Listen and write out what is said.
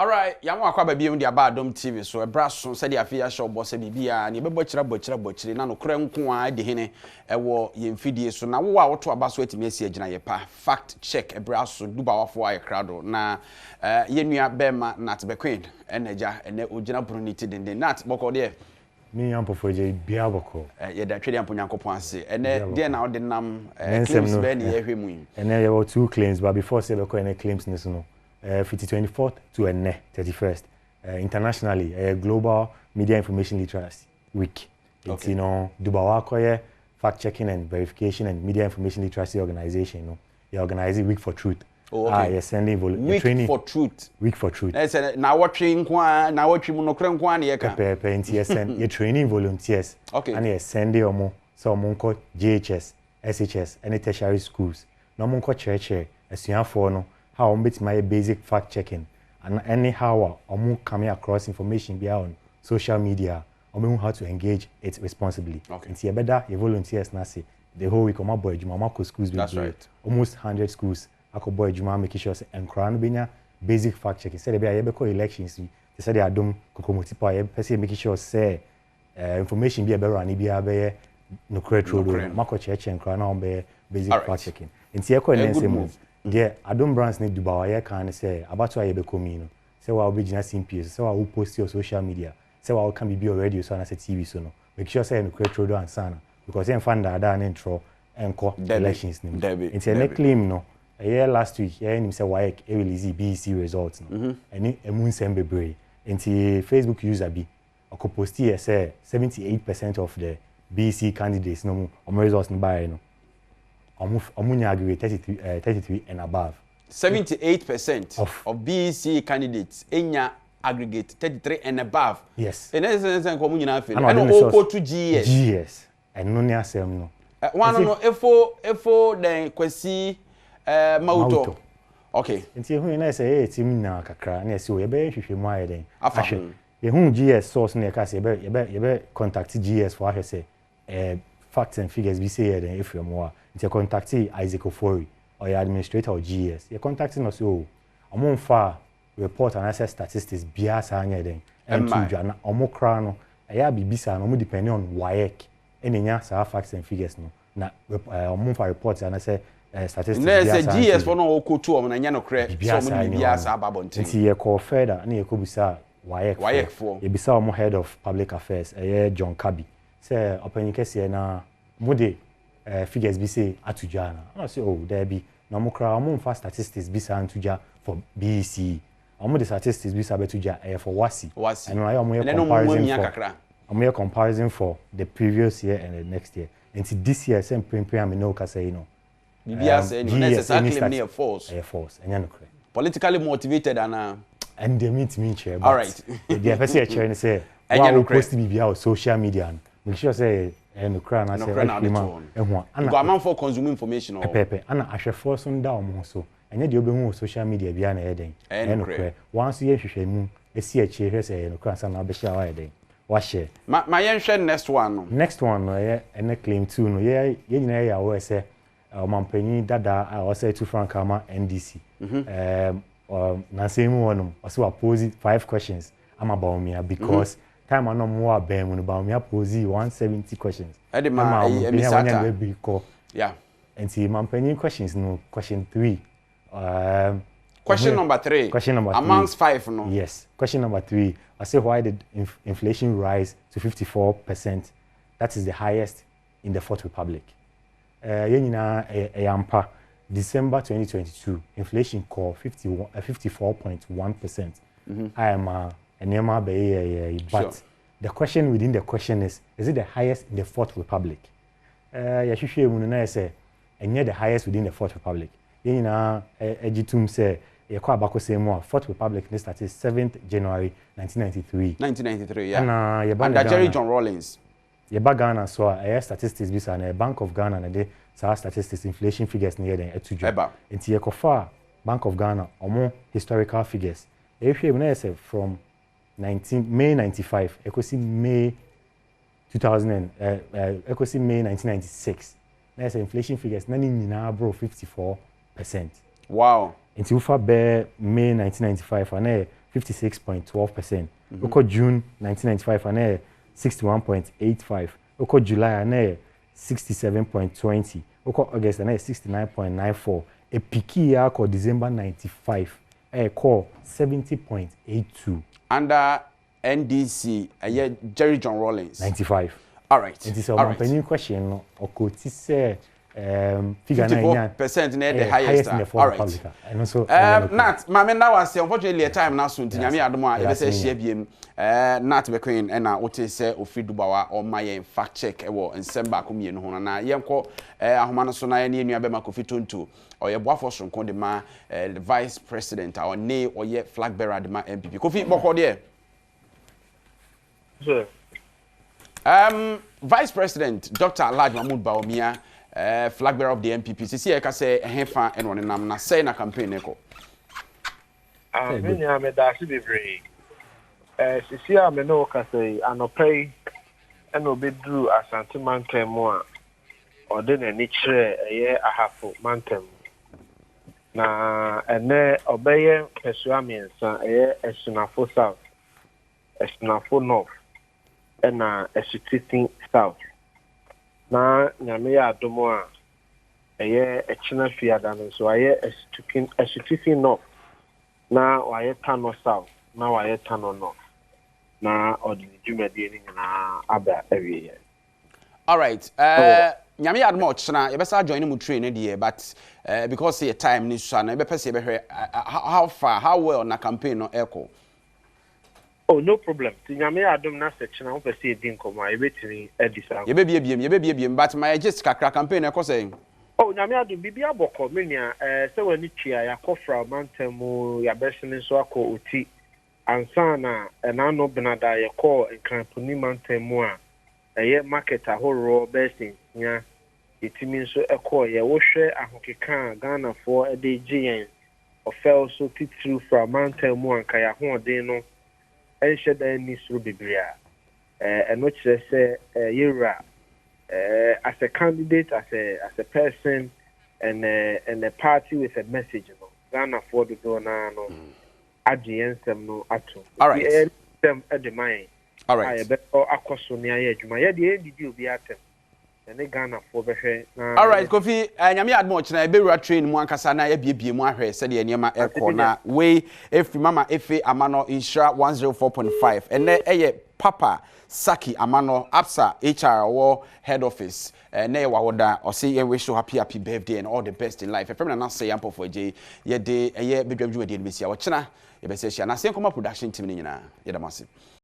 All right, yamu akwa baby on the Badwam TV so ebraso said the afia show boss bibia na bebochira na no kra nko a de hene ewo ye mfidie so na wo a woto abaso atimi asi agina ye pa fact check ebraso duba wafo aye krado na ye nua bema nat be queen eneja ene ogina bruniti denden nat boko de me ampofoje bia boko ye da twede ampo nyankopon ase ene de na ode nam claims be ne ye hwemu ene ye were two claims but before say beko ene claims ne so no 24th to 31st internationally Global Media Information Literacy Week. It's you know Dubawa Koye fact checking and verification and media information literacy organization. You know, they organize a week for truth. Oh, okay. You're sending week training for truth. Week for truth. Now watching kwa now watching monokran kwa ne yeka. You're training volunteers. Okay. And you're sending omo so monko JHS, SHS, any tertiary schools. No monko church as you have for no. How bit my basic fact checking and anyhow coming across information beyond social media how to engage it responsibly. Okay. And see better volunteers na say the whole week my boy Juma schools. That's right. Almost 100 schools. Ako boy Juma making sure say enkran benya basic fact checking. Say be a elections. They say they Adom kokomoti pa person making sure say information be better and be a no credit mako church enkran na be basic fact checking. And see move. Yeah, Adom brands need Dubawa ye can say about why you be coming. Say what will be gina CPS, say what will post your social media, say what can be already so and say TV so no. Make sure say no create road and sana because then find that intro and elections name. It's a claim no. A year last week, yeah, him say why release BECE results no. And a moon send bebre. Into Facebook user be a post here say 78% of the BECE candidates no results no buy no. Omunya aggregate 33 and above. 78% of BECE candidates enya aggregate 33 and above. Yes. And that's komunya na fe. And all go to GS. GS. And no near same no. One no efo then kwesi mauto. Okay. Nti hu na say team na kakra na say we be hwehwe mu aye den. Afa. Ye hu GS source na ka say ye be contact GS for ahwe say facts and figures be say then if you more it's a contactee Isaac Ofori or your administrator or GS. You're contacting us so among far report and access statistics bias anya then and to omo kra no eya bibisa no mo depending on WAEC enya sa facts and figures no na among far reports and say statistics bias na GS for no okotu o na nya no kra so mo bias ababontin nti ye call further na ye ko bisa WAEC for ye bisa omo head of public affairs John Kabi say openikese na mo de figures be say atujana. I say oh there be no mo kra mo fa statistics be say antuja for BECE. Omo the statistics be say betuja for WASI. And I am comparison for the previous year and the next year. Until this year same print am no ka say no. BBS necessarily near force. Force. Enya no kra. Politically motivated and they meet me chair. All right. The person chair say wow post BBS on social media. Make sure say no cry na say ehua go am for consume information or pepe ana ahwefo so nda omo so enye de obehu social media bia na eden no cry once ye hwehwe mu esi achi hwe say no cry sana obehia wa eden wa share ma yen hwe next one no ye ene claim 2 no ye nyina ya wo say omampani dada o say 2 franc ama NDC na say mu wonum o say wa pose 5 questions ama Bawumia because time I know more about me about me pose 170 questions. Yeah. And see my penny questions no question 3. Question number 3. Question number 3. Amongst 5 no. Yes. Question number 3. I say why did inflation rise to 54%? That is the highest in the Fourth Republic. Yampa December 2022 inflation core 54.1%. I am but the question within the question is it the highest in the Fourth Republic? Yashushe mununa say enye the highest within the Fourth Republic. Yina ejitum say yekwa abako say more Fourth Republic this started 7th January 1993. 1993, yeah. And Jerry John Rawlings. Yeba Ghana so statistics bisa na Bank of Ghana na de statistics inflation figures near den etuju. Enti yekofa Bank of Ghana omo historical figures. Ehwe mununa say from May 95, Ecosi May 2000, Ecosi May 1996. There's inflation figures. Nani nina bro 54%. Wow. Until for May 1995, and 56.12%. Oko June 1995 and 61.85. Oko July and 67.20. Oko August and 69.94. A peaky oko December 95 call 70.82. Under NDC, Jerry John Rawlings 95. All right. It is a right. question. Oko tise figure 54% near the highest. In the All right. Public. And also Nat, my now was unfortunately a time now soon. Tinyami Adom, I say share BM. Nat Bequeen and I would say Ofidubawa or my fact check and send back me and Honana. Yanko, Ahumana Sona, near Bema Kofituntu, or your Buffos from Condema, the Vice President, our nay or yet flag bearer, the MPP. Kofi Boko there. Sir. Vice President Dr. Alhaji Mahmoud Bawumia, flag bearer of the MPP. See, I can say Hefa and one na say na campaign echo. Many am dasi bebree. See, I me no ka say anopay and obedru asante mantem mo a ode na ni kire eye ahafo mantem. Na ene obeye pesua miensa eye esunafo south, esunafo north, ena esutitin south. Na nyame ya adomo a eye echina fiada no so aye esutitin north. Na waye tano south, na waye tano north. Na odijumedi ni na aba ewie. All right. Nyame had much na you better join mu train there but because say time ni so na you better say how far how well na campaign no echo. Oh, no problem. Nyame adom na section na wo say din komo e betini edisa. You be biem but my just kakra campaign echo say. Oh, nyame adom bibia boko menia se wani twia ya kofra mantamu ya besene so akọ oti ansa na na no benada ya call enkrampuni mantamu a eye market ahoro besin nya etimi so ekọ ye wo hwe ahokeka Ghana for ede gyen ofel so titru from mantamu anka ya hoden no enhye da ni suru biblia eno kire se yera as a candidate, as a person, and a party with a message, you know, Ghana for the donor, no, them no atu. All right. Them at the mind. All right. I bet or Akosonia, you might the end you be at them. And they Ghana for the all right, Kofi, and Yami had much, and I be train one Casana, be more, said the Yama Air Corner, way, if Mama Efe Amano Insha 104.5, and then Papa. Saki Amano Absa HR or head office ne wawoda or say you wish you happy birthday and all the best in life. If I'm not say ample for J ye day a year bedroom you did miss ya watchna e be say na say come production team ni nyina ye da masi.